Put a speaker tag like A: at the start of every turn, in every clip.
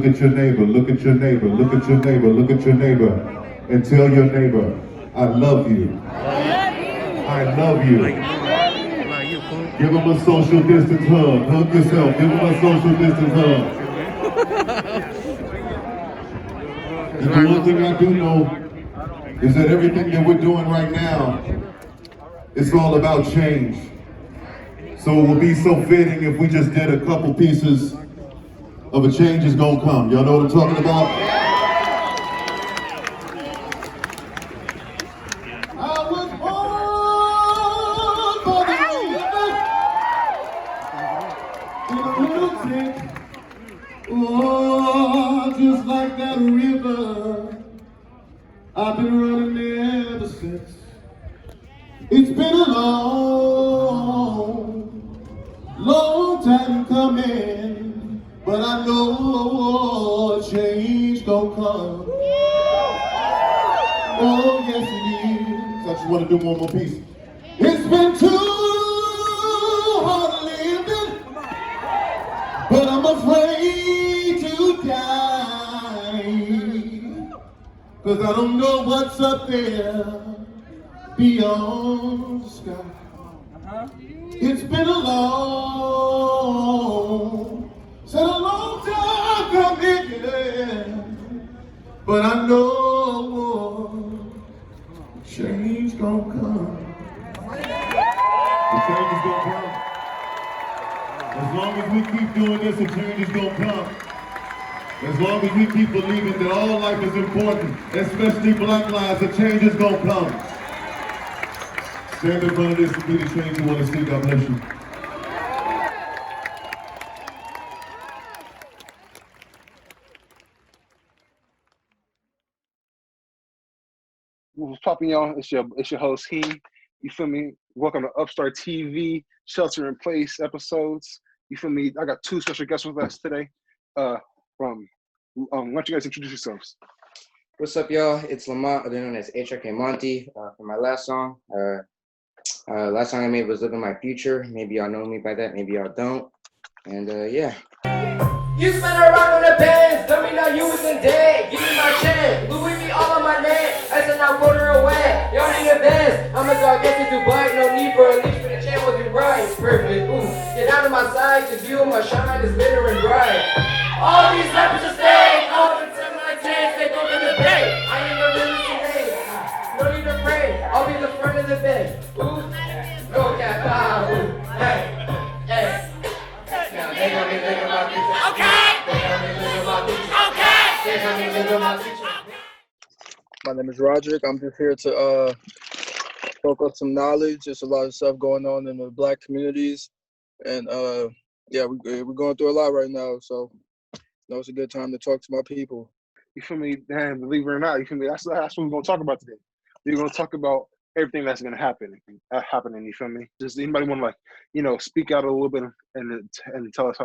A: look at your neighbor, look at your neighbor, look at your neighbor, look at your neighbor, and tell your neighbor, I love you. I love you. Give them a social distance hug. Hug yourself. Give them a social distance hug. And the one thing I do know is that everything that we're doing right now, it's all about change. So it would be so fitting if we just did a couple pieces of A Change Is Gonna Come. Y'all know what I'm talking about? I was born for the river in a lunatic. Oh, just like that river, I've been running ever since. It's been a long time coming, but I know a change gon' come. Oh, yes it is. I just want to do one more piece. It's been too hard living, but I'm afraid to die, 'cause I don't know what's up there beyond the sky. It's been a long time coming, yeah. But I know change gon' come. The change is gonna come. As long as we keep doing this, the change is gonna come. As long as we keep believing that all life is important, especially black lives, the change is gonna come. Stand in front of this to be the change you want to see. God bless you.
B: What's popping, y'all? It's your host Heem. You feel me? Welcome to Upstar TV, Shelter in Place episodes. You feel me? I got two special guests with us today. Why don't you guys introduce yourselves?
C: What's up, y'all? It's Lamont, other known as HRK Monty, for my last song. Last song I made was Living My Future. Maybe y'all know me by that, maybe y'all don't. And yeah.
D: You spent a rock on the bands, tell me now you wasn't dead. Give me my chance, Louis V all on my neck. I said now quarter away, y'all need a best. I'ma go get to Dubai, no need for a leash, but the chain will be right. Perfect, ooh. Get out of my side, to view my shine is glittering bright. All these rappers are staying, all the time my chance, they go to the bay. I ain't the realest today, no need to pray, I'll be the front of the bed. Ooh, no cap, ooh, hey, hey. Now they gon' be living my future. Okay. They gon' be living my future. Okay. They gon' be living my future.
E: My name is Roderick. I'm just here to soak up some knowledge. There's a lot of stuff going on in the Black communities, and yeah, we're going through a lot right now. So, it's a good time to talk to my people.
B: You feel me? Damn, believe it or not, you feel me? That's what we're gonna talk about today. We're gonna talk about everything that's gonna happen. Happening. You feel me? Does anybody want to speak out a little bit and tell us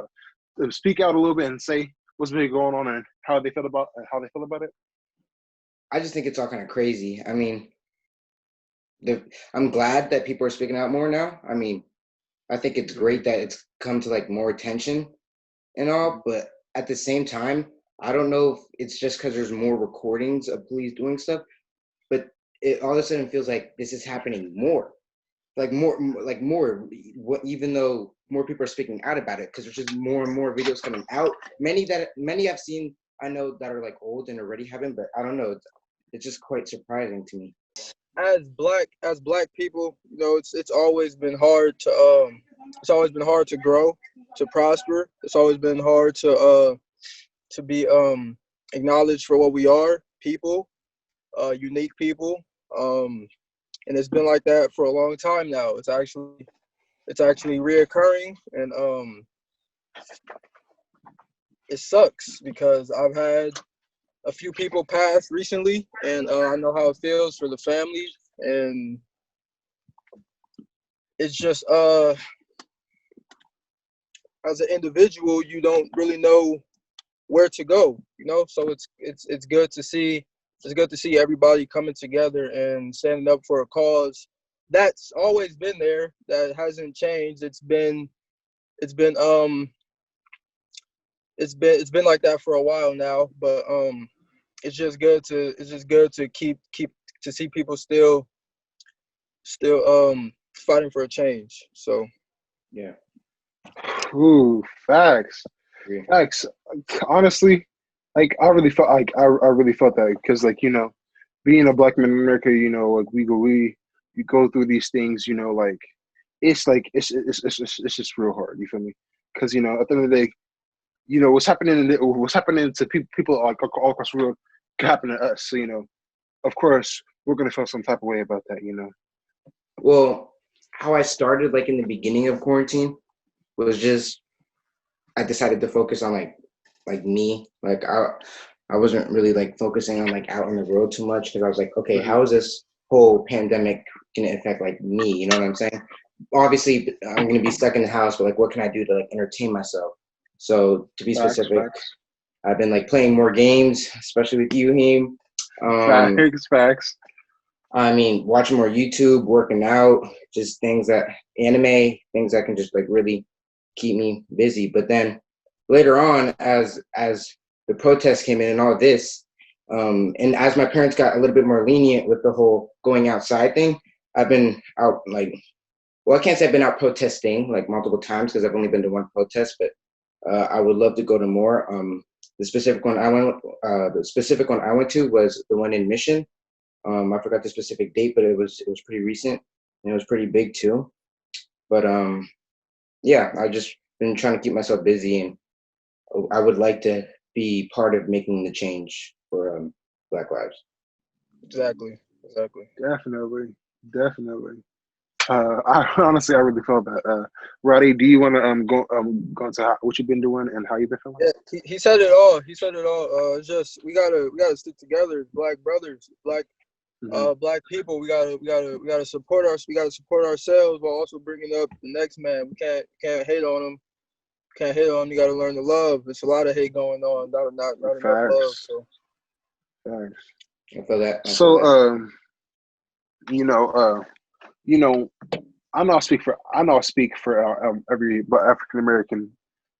B: speak out a little bit and say what's been going on and how they feel about it?
C: I just think it's all kind of crazy. I mean, I'm glad that people are speaking out more now. I mean, I think it's great that it's come to more attention and all, but at the same time, I don't know if it's just because there's more recordings of police doing stuff, but it all of a sudden feels like this is happening more. Even though more people are speaking out about it, because there's just more and more videos coming out. Many I've seen, I know that are old and already happened, but I don't know. It's just quite surprising to me.
E: As black people, it's always been hard to grow, to prosper. It's always been hard to be acknowledged for what we are, people, unique people. And it's been like that for a long time now. It's actually reoccurring, and it sucks because I've had a few people pass recently, and I know how it feels for the families, and it's just as an individual, you don't really know where to go, So it's good to see. It's good to see everybody coming together and standing up for a cause that's always been there, that hasn't changed. It's been it's been like that for a while now, but it's just good to keep to see people still fighting for a change. So
C: Yeah.
B: Ooh, facts.
C: Agree.
B: Facts. Honestly, like I really felt I really felt that because like being a black man in America, like we go through these things, like it's just real hard. You feel me? Because at the end of the day, what's happening to people like all across the world can happen to us. So of course we're gonna feel some type of way about that.
C: Well, how I started like in the beginning of quarantine was just I decided to focus on like me. Like I wasn't really like focusing on like out on the road too much because I was like, okay,
B: Mm-hmm.
C: how is this whole pandemic gonna affect like me? You know what I'm saying? Obviously, I'm gonna be stuck in the house, but like, what can I do to like entertain myself? So to be specific,
B: Facts.
C: I've been like playing more games, especially with you, Heem.
B: Facts.
C: I mean, watching more YouTube, working out, just anime, things that can just like really keep me busy. But then later on, as the protests came in and all this, and as my parents got a little bit more lenient with the whole going outside thing, I've been out like, well, I can't say I've been out protesting like multiple times because I've only been to one protest, but I would love to go to more. The specific one I went to was the one in Mission. I forgot the specific date, but it was pretty recent and it was pretty big too. But yeah, I just been trying to keep myself busy, and I would like to be part of making the change for Black Lives.
E: exactly.
B: Definitely. I really felt that. Roddy, do you want to go into what you've been doing and how you've been feeling?
E: Yeah, he said it all. He said it all. It's just we gotta stick together, black brothers, black people. We gotta support we gotta support ourselves while also bringing up the next man. We can't hate on them. Can't hate on them. You gotta learn to love. There's a lot of hate going on. Not enough love. So
B: Facts.
C: I feel that.
B: So you know, I know I speak for every African American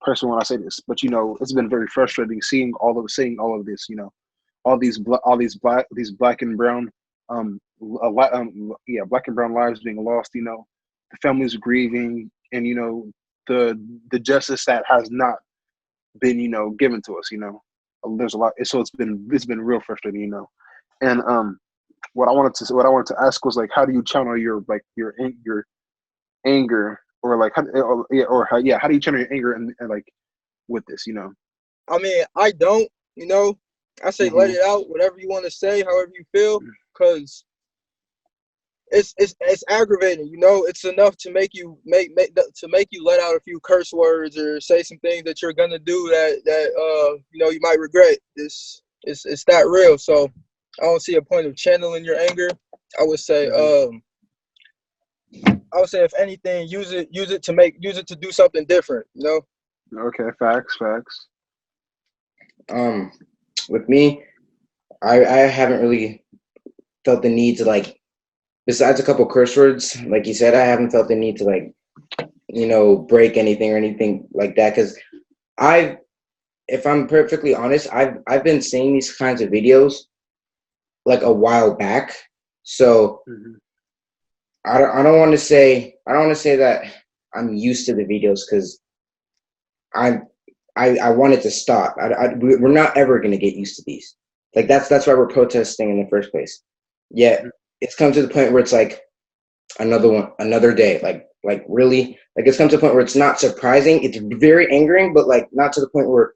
B: person when I say this, but it's been very frustrating seeing all of this. These black and brown black and brown lives being lost. The families grieving, and the justice that has not been given to us. There's a lot, so it's been real frustrating. And what I wanted to ask was like, how do you channel your anger, or like how do you channel your anger and like with this?
E: I mean, I don't. I say let
B: Mhm.
E: it out. Whatever you want to say, however you feel, because it's aggravating. It's enough to make you let out a few curse words or say some things that you're gonna do that you might regret. It's that real. So I don't see a point of channeling your anger. I would say if anything, use it to do something different.
B: Okay, facts.
C: With me, I haven't really felt the need to like, besides a couple curse words, like you said, I haven't felt the need to like, break anything or anything like that. Because if I'm perfectly honest, I've been seeing these kinds of videos like a while back. So I don't want to say that I'm used to the videos, because I want it to stop. We're not ever going to get used to these. Like that's why we're protesting in the first place. Yet it's come to the point where it's like another day. Like really, like it's come to the point where it's not surprising. It's very angering, but like not to the point where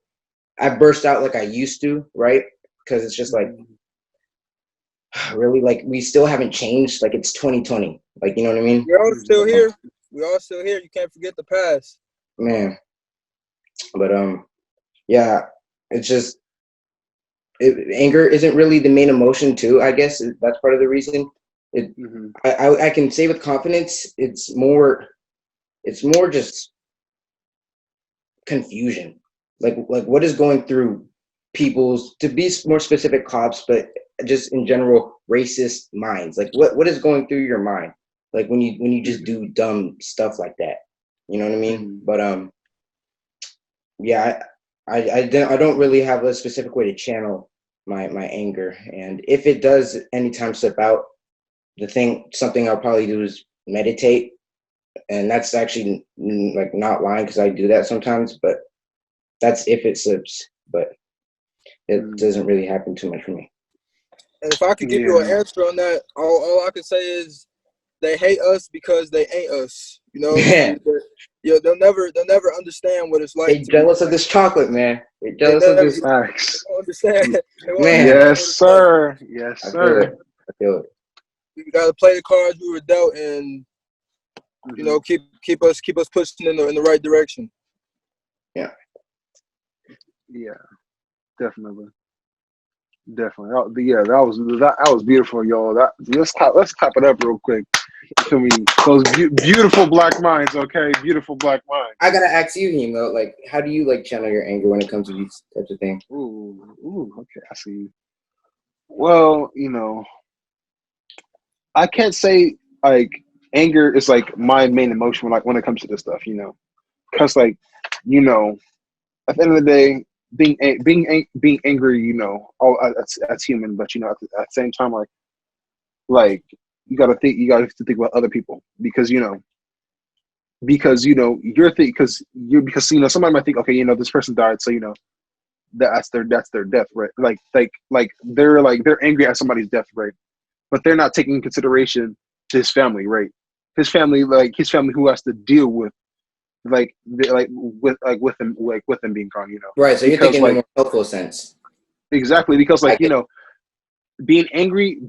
C: I burst out like I used to, right? Because it's just like, really, like we still haven't changed. Like it's 2020. Like, you know what I mean?
E: We're all still here. You can't forget the past.
C: Man. But yeah, it's just anger isn't really the main emotion too. I guess that's part of the reason. I can say with confidence, it's more just confusion. Like what is going through people's, to be more specific, cops, but just in general racist minds. Like what is going through your mind? Like when you just do dumb stuff like that. You know what I mean? But yeah, I don't really have a specific way to channel my anger, and if it does anytime slip out, something I'll probably do is meditate, and that's actually like not lying because I do that sometimes, but that's if it slips, but it doesn't really happen too much for me.
E: And if I could give you an answer on that, all I can say is they hate us because they ain't us. You know, they'll never understand what it's like.
C: They jealous of this chocolate, man. They jealous of this.
B: Facts.
E: They don't understand.
C: Man.
B: Yes, sir. Yes, sir.
C: I feel it.
E: We gotta play the cards we were dealt, and you know, keep us pushing in the right direction.
C: Yeah.
B: Yeah. Definitely. That was beautiful, y'all. Let's clap it up real quick. To me, those beautiful black minds. Okay, beautiful black minds.
C: I gotta ask you, Heem, though. Like, how do you like channel your anger when it comes to these types of things?
B: Ooh. Okay, I see you. Well, you know, I can't say like anger is like my main emotion when it comes to this stuff. You know, because like, you know, at the end of the day, being angry, you know, that's human. But you know, at the same time, like you got to think about other people because you know because somebody might think, okay, you know, this person died, so you know that's their death, right? Like they're angry at somebody's death, right? But they're not taking into consideration his family, right? His family who has to deal with with him being gone, you know.
C: Right. So you're thinking in a more helpful sense.
B: Exactly, because you know, being angry,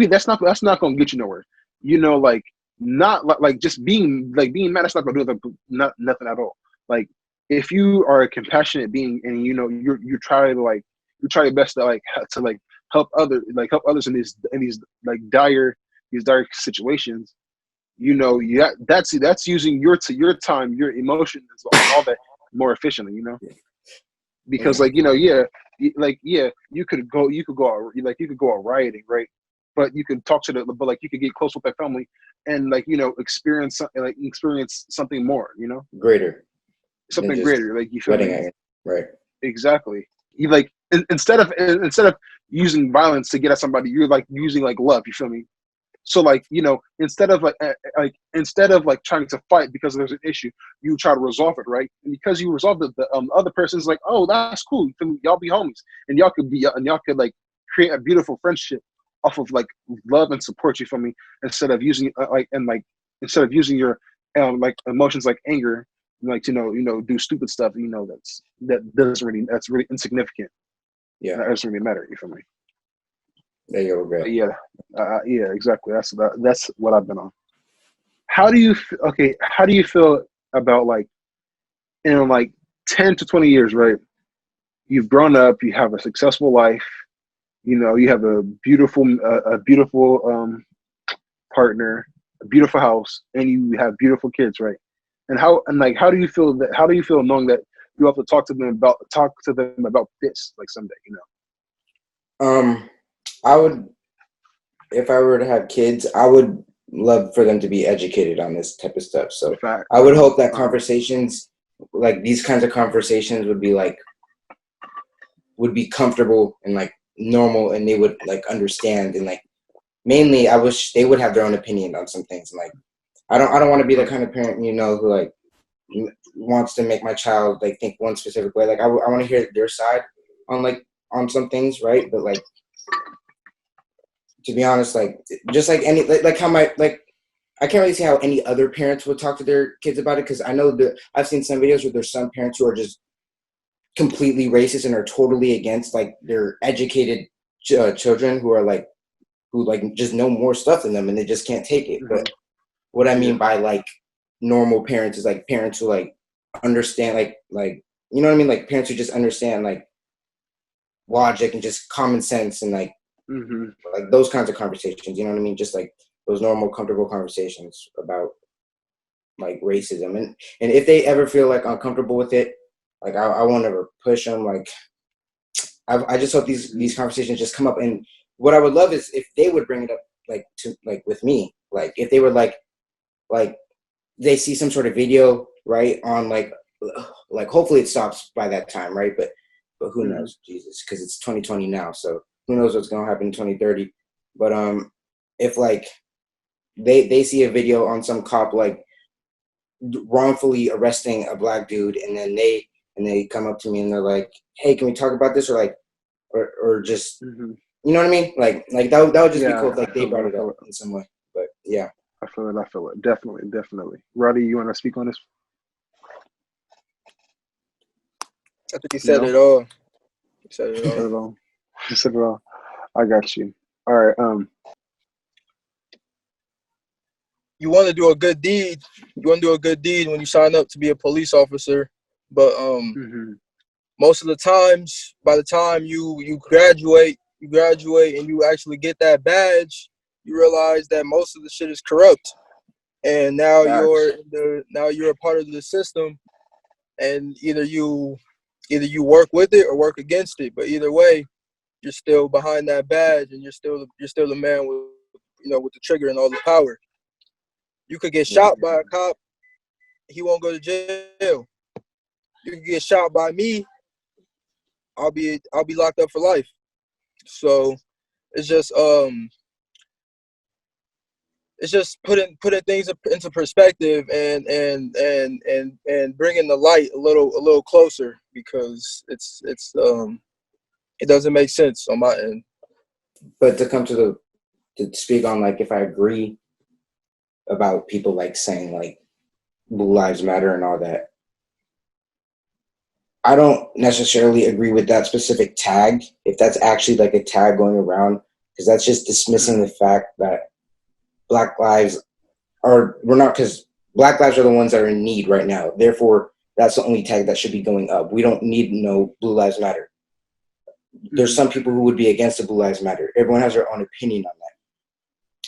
B: that's not gonna get you nowhere. You know, like not like just being mad, that's not gonna do nothing at all. Like if you are a compassionate being and you know you try your best to help others in these dire situations, you know, that's using your time, your emotions, all that more efficiently, you know, because you know, you could go out rioting, right? But you can talk to you could get close with that family and you know, experience something more, you know, something greater, like you feel me?
C: Right.
B: Exactly. You instead of using violence to get at somebody, you're using love, you feel me? So you know, instead of trying to fight because there's an issue, you try to resolve it, right? And because you resolve it, the other person's like, oh, that's cool. Y'all be homies, and y'all could create a beautiful friendship off of love and support. You feel me? Instead of using instead of using your emotions like anger, to do stupid stuff. You know, that's really insignificant.
C: Yeah,
B: that doesn't really matter. You feel me?
C: There you go, bro.
B: Yeah, exactly. That's what I've been on. How do you feel about in 10 to 20 years, right? You've grown up, you have a successful life, you know, you have a beautiful partner, a beautiful house, and you have beautiful kids, right? And how do you feel knowing that you have to talk to them about this someday, you know?
C: I would, if I were to have kids, I would love for them to be educated on this type of stuff. So I would hope that conversations, these kinds of conversations would be comfortable and normal, and they would understand, and mainly I wish they would have their own opinion on some things. I don't want to be the kind of parent, you know, who wants to make my child think one specific way. I want to hear their side on some things, right? But to be honest, just any how I can't really see how any other parents would talk to their kids about it, because I know that I've seen some videos where there's some parents who are just completely racist and are totally against their educated children who are who just know more stuff than them, and they just can't take it. Mm-hmm. But what I mean by normal parents is parents who understand you know what I mean, parents who just understand logic and just common sense and
B: mm-hmm.
C: Those kinds of conversations, you know what I mean? Just those normal, comfortable conversations about racism. And if they ever feel uncomfortable with it, I won't ever push them. I just hope these conversations just come up. And what I would love is if they would bring it up with me, if they were they see some sort of video, right, on like hopefully it stops by that time, right? But who
B: Mhm.
C: knows, Jesus, because it's 2020 now, so who knows what's gonna happen in 2030. But if like they see a video on some cop like wrongfully arresting a black dude, and then they come up to me and they're like, hey, can we talk about this, or like or just,
B: Mhm.
C: you know what I mean, like that would just be
B: Yeah,
C: cool if
B: I
C: like they
B: feel it.
C: brought
B: I
C: it
B: feel
C: up
B: it.
C: in some way. But yeah.
B: I feel it. I feel it. Definitely, definitely. Roddy, you want to speak on this?
E: I think he said
B: No,
E: it all. He said it
B: you said
E: all.
B: it all. You said it all. I got you. All right.
E: You want to do a good deed. You want to do a good deed when you sign up to be a police officer, but
B: Mhm.
E: most of the times, by the time you graduate and you actually get that badge, you realize that most of the shit is corrupt, and
B: Facts.
E: now you're a part of the system, and either you work with it or work against it. But either way, you're still behind that badge, and you're still the man with, with the trigger and all the power. You could get
C: Yeah.
E: shot by a cop, he won't go to jail. You could get shot by me, I'll be locked up for life. So it's just putting things into perspective, and bringing the light a little closer, because it doesn't make sense on my end.
C: But to come to speak on like if I agree about people like saying like Blue Lives Matter and all that, I don't necessarily agree with that specific tag, if that's actually like a tag going around, because that's just dismissing the fact that Black lives we're not, because Black lives are the ones that are in need right now. Therefore, that's the only tag that should be going up. We don't need no Blue Lives Matter. There's
B: Mhm.
C: some people who would be against the Blue Lives Matter. Everyone has their own opinion on that.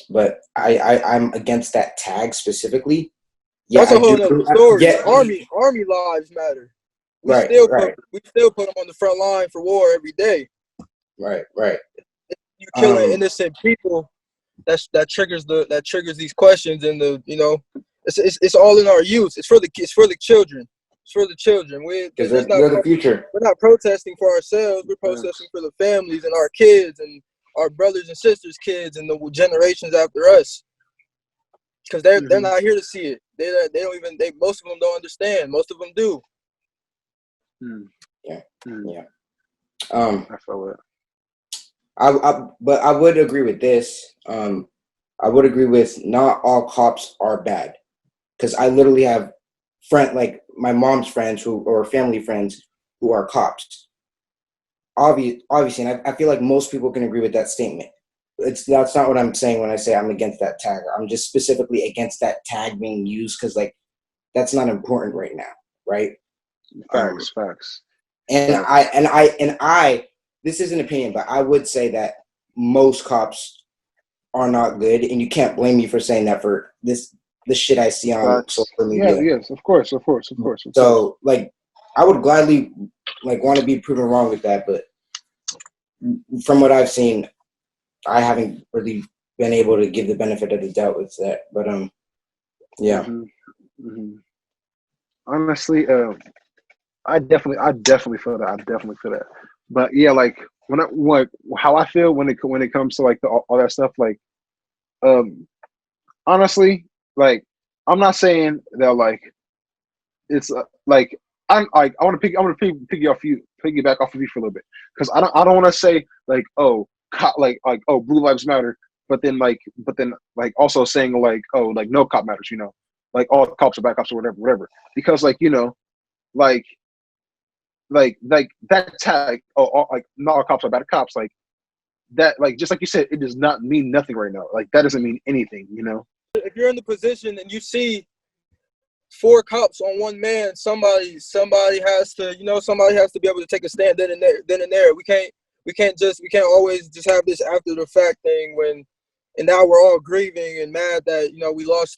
C: But I'm against that tag specifically. Yeah,
E: That's a
C: I
E: whole
C: do.
E: nother story.
C: Yeah,
E: Army lives matter. We
C: right,
E: still put
C: right,
E: we still put them on the front line for war every day.
C: right.
E: You killing innocent people. That triggers these questions, and it's all in our youth. It's for the children. It's for the children.
C: because they're the future.
E: We're not protesting for ourselves. We're protesting for the families and our kids and our brothers and sisters' kids and the generations after us. Because they're
B: Mhm.
E: not here to see it. They don't even. Most of them don't understand. Most of them do.
B: Mhm.
C: Yeah,
B: Mhm.
C: yeah.
B: I feel it.
C: But I would agree with this. I would agree with not all cops are bad, because I literally have like my mom's friends or family friends who are cops. Obviously, and I feel like most people can agree with that statement. That's not what I'm saying when I say I'm against that tag. I'm just specifically against that tag being used, because like that's not important right now, right?
B: Facts. Facts.
C: And
B: Facts.
C: I this is an opinion, but I would say that most cops are not good, and you can't blame me for saying that for the shit I see on social
B: Facts. Yeah.
C: media.
B: Yes. Of course. Of course. Of course. Of course.
C: So like I would gladly like want to be proven wrong with that, but from what I've seen, I haven't really been able to give the benefit of the doubt with that. But yeah.
B: Mhm. Mhm. Honestly, I definitely feel that. I definitely feel that. But yeah, like how I feel when it comes to like all that stuff, like um, honestly, like I'm not saying that like it's like I want to piggyback off of you for a little bit, because I don't want to say like oh blue lives matter, but then also saying like oh like no cop matters, like all cops are bad cops or whatever, because like like like that tag like not all cops are bad cops, like that, like just like you said, it does not mean nothing right now, like that doesn't mean anything.
E: If you're in the position and you see 4 cops on one man, somebody has to, somebody has to be able to take a stand then and there. We can't always just have this after the fact thing, and now we're all grieving and mad that we lost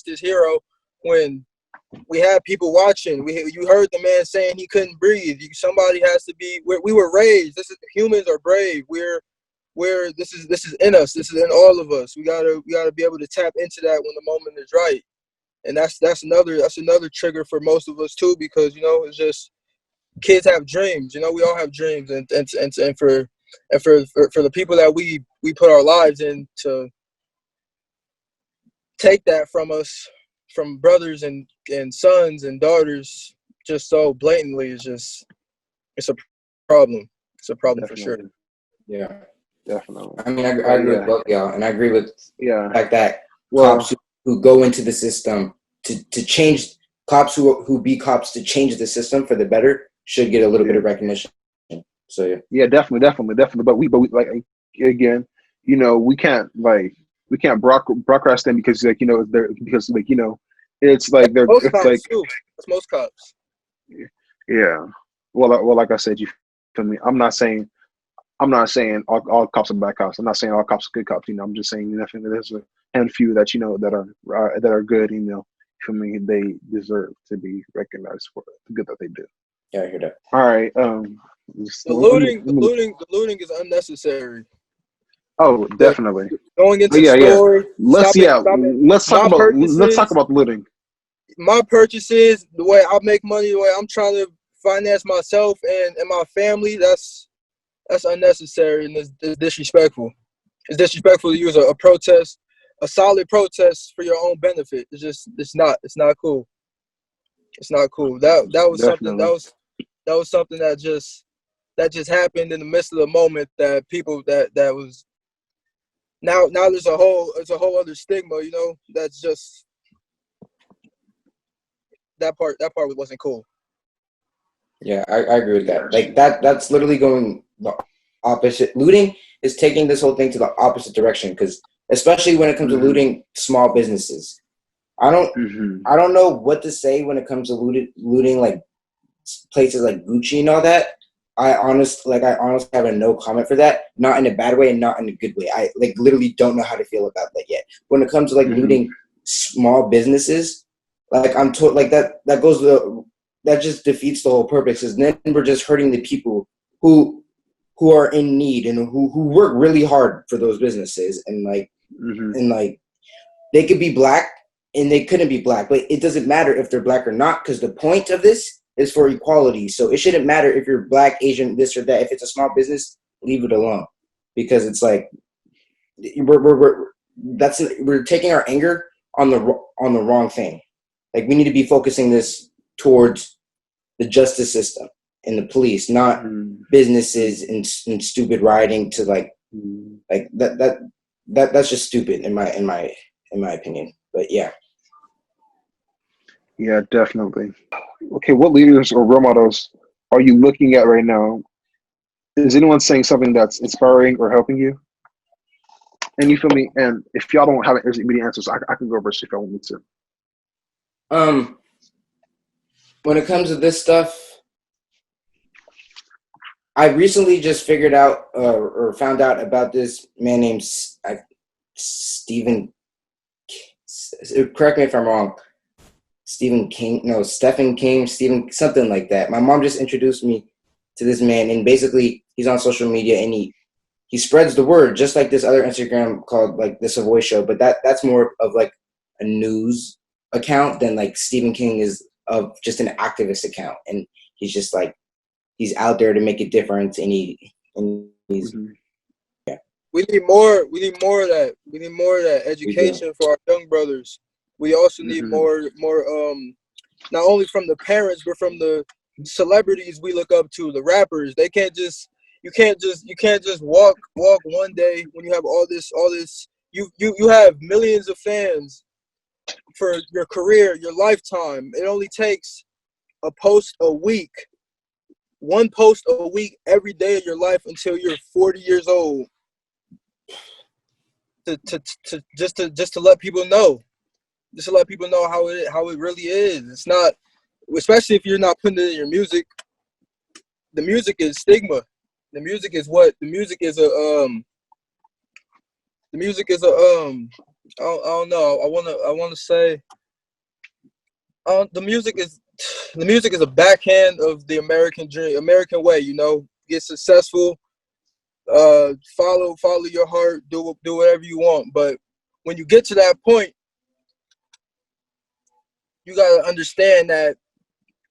E: this hero, when we had people watching. You heard the man saying he couldn't breathe. Somebody has to be. We were raised. Humans are brave. This is in us. This is in all of us. We gotta be able to tap into that when the moment is right. and that's another trigger for most of us too, because it's just kids have dreams. We all have dreams, and for the people that we put our lives in to take that from us, from brothers and sons and daughters, just so blatantly, it's a problem. It's a problem.
B: Definitely.
E: For sure.
C: Yeah,
B: Definitely.
C: I mean, I agree with both y'all, and I agree with the fact that cops who go into the system to change, cops who be cops to change the system for the better should get a little bit of recognition. So yeah, definitely.
B: But we like, again, we can't broadcast them because they're it's like they're
E: most
B: it's
E: cops
B: like
E: too. That's most cops.
B: Yeah. Well, like I said, you feel me? I'm not saying all cops are bad cops. I'm not saying all cops are good cops. I'm just saying definitely there's a handful that that are good. For me, they deserve to be recognized for the good that they do.
C: Yeah, I hear that.
B: All right.
E: The looting is unnecessary.
B: Oh, definitely.
E: Going into stores.
B: Let's talk about looting.
E: My purchases, the way I make money, the way I'm trying to finance myself and my family, that's unnecessary, and it's disrespectful. It's disrespectful to use a protest, a solid protest, for your own benefit. It's not cool. It's not cool. That was
B: Definitely.
E: something that just happened in the midst of the moment, that people that was now there's a whole other stigma, that's just that part wasn't cool.
C: Yeah, I agree with that. Like that's literally going the opposite. Looting is taking this whole thing to the opposite direction, because especially when it comes to looting small businesses. I don't know what to say when it comes to looting like places like Gucci and all that. I honestly have a no comment for that. Not in a bad way and not in a good way. I literally don't know how to feel about that yet. When it comes to looting small businesses, I'm told that just defeats the whole purpose. Because then we're just hurting the people who are in need and who work really hard for those businesses, and they could be black and they couldn't be black, but it doesn't matter if they're black or not, because the point of this is for equality. So it shouldn't matter if you're black, Asian, this or that. If it's a small business, leave it alone, because it's like we're taking our anger on the wrong thing. We need to be focusing this towards the justice system and the police, not businesses and stupid rioting to that's just stupid in my opinion. But yeah.
B: Yeah, definitely. Okay, what leaders or role models are you looking at right now? Is anyone saying something that's inspiring or helping you? And you feel me? And if y'all don't have immediate answers, I can go first if y'all want me to.
C: When it comes to this stuff, I recently just figured out or found out about this man named Stephen. Correct me if I'm wrong. Stephen King, something like that. My mom just introduced me to this man, and basically he's on social media and he spreads the word, just like this other Instagram called The Savoy Show, but that's more of a news account than Stephen King is of just an activist account, and he's just he's out there to make a difference, and he's yeah.
E: We need more of that. We need more of that education for our young brothers. We also need more not only from the parents, but from the celebrities we look up to, the rappers. You can't just walk one day when you have all this you have millions of fans for your career, your lifetime. It only takes a post a week, one post a week every day of your life until you're 40 years old to let people know. Just to let people know how it really is. It's not, especially if you're not putting it in your music. The music is stigma. The music is what? The music is I don't know. I wanna say the music is a backhand of the American dream, American way. Get successful, follow your heart, do whatever you want. But when you get to that point, you gotta understand that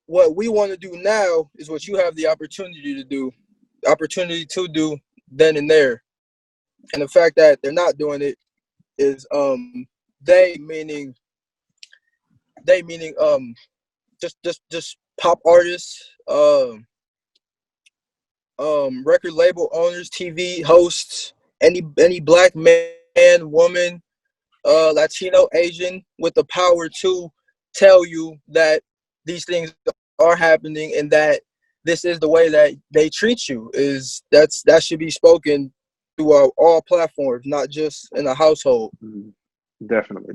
E: what we want to do now is what you have the opportunity to do then and there. And the fact that they're not doing it is they meaning just pop artists, record label owners, TV hosts, any black man, woman, Latino, Asian with the power to tell you that these things are happening and that this is the way that they treat you. That should be spoken through all platforms, not just in a household.
B: Definitely.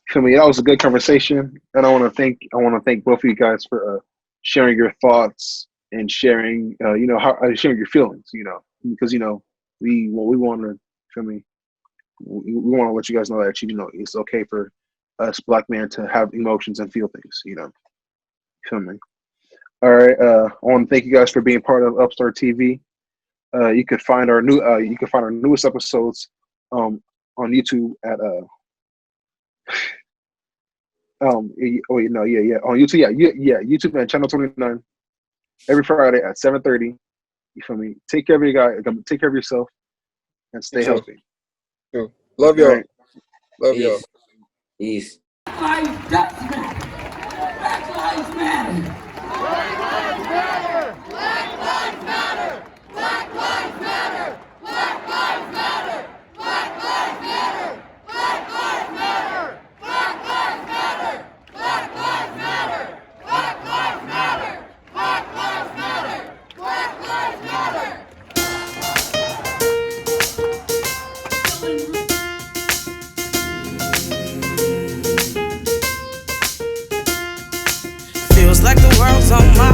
B: For me, that was a good conversation, and I want to thank both of you guys for sharing your thoughts and sharing sharing your feelings. Because we want to, feel me, we want to let you guys know that it's okay for us black men to have emotions and feel things. Feel me. All right. I want to thank you guys for being part of Upstar TV. You could find our newest episodes on YouTube at on YouTube, YouTube at channel 29 every Friday at 7:30. You feel me? Take care of you guys. Take care of yourself and stay healthy.
E: Love y'all.
B: Right.
E: Love y'all.
C: Peace.
D: Black lives matter. Black lives matter. Black lives matter. Black lives matter. Black lives matter. Black lives matter. Black lives matter. Black lives matter. Black lives matter. Black lives matter. Black lives matter. Black lives matter. Black lives matter.
F: Feels like the world's on my